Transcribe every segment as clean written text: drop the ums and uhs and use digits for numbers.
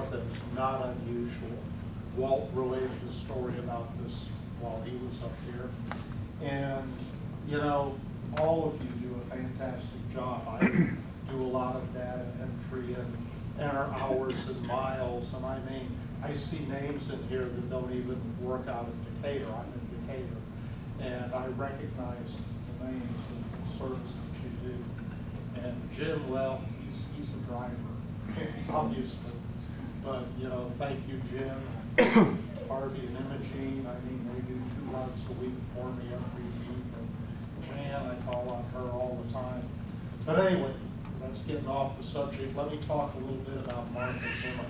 Martha is not unusual. Walt related a story about this while he was up here. And, you know, all of you do a fantastic job. I do a lot of data entry and enter hours and miles. And I mean, I see names in here that don't even work out of Decatur. I'm in Decatur. And I recognize the names and the service that you do. And Jim, well, he's a driver, obviously. But, you know, thank you, Jim. Harvey and Imogene, I mean, they do 2 runs a week for me every week. And Jan, I call on her all the time. But anyway, that's getting off the subject. Let me talk a little bit about Martha Zimmer.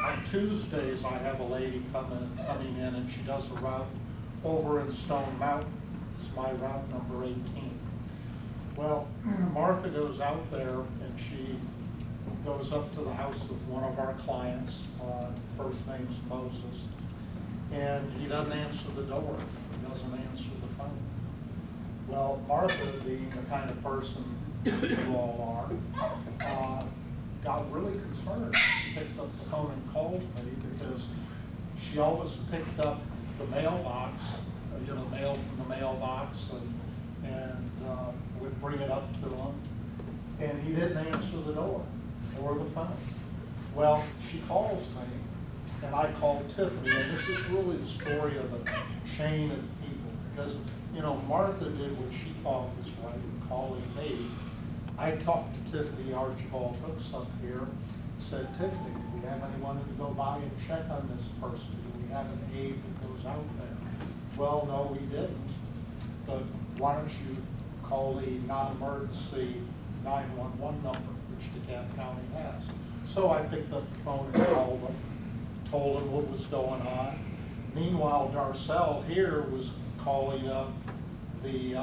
On Tuesdays, I have a lady coming in, and she does a route over in Stone Mountain. It's my route number 18. Well, Martha goes out there, and she goes up to the house of one of our clients. First name's Moses. And he doesn't answer the door. He doesn't answer the phone. Well, Martha, being the kind of person that you all are, got really concerned. She picked up the phone and called me because she always picked up the mailbox, you know, mail from the mailbox, and would bring it up to him. And he didn't answer the door or the phone. Well, she calls me, and I called Tiffany, and this is really the story of a chain of people, because, you know, Martha did what she thought was right in calling me. I talked to Tiffany Archibald Hooks up here, said, Tiffany, do we have anyone who go by and check on this person? Do we have an aide that goes out there? Well, no, we didn't, but why don't you call the non-emergency 911 number, which DeKalb County has. So I picked up the phone and called them, told them what was going on. Meanwhile, Darcel here was calling up the,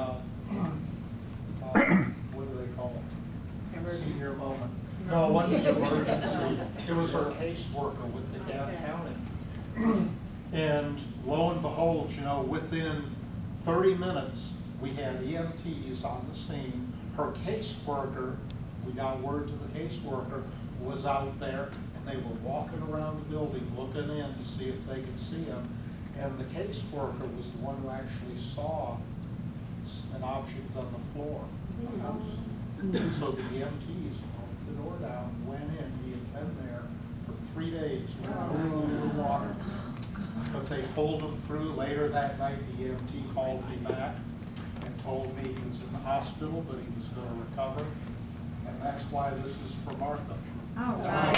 what do they call it? Senior moment. No, it wasn't the emergency. It was her caseworker with DeKalb County. And lo and behold, you know, within 30 minutes, we had EMTs on the scene. Her caseworker, we got word to the caseworker, was out there, and they were walking around the building looking in to see if they could see him. And the caseworker was the one who actually saw an object on the floor of the house. So the EMTs broke the door down, went in. He had been there for 3 days with no food or water. But they pulled him through. Later that night, the EMT called me back and told me he was in the hospital, but he was going to recover. And that's why this is for Martha. Oh, wow.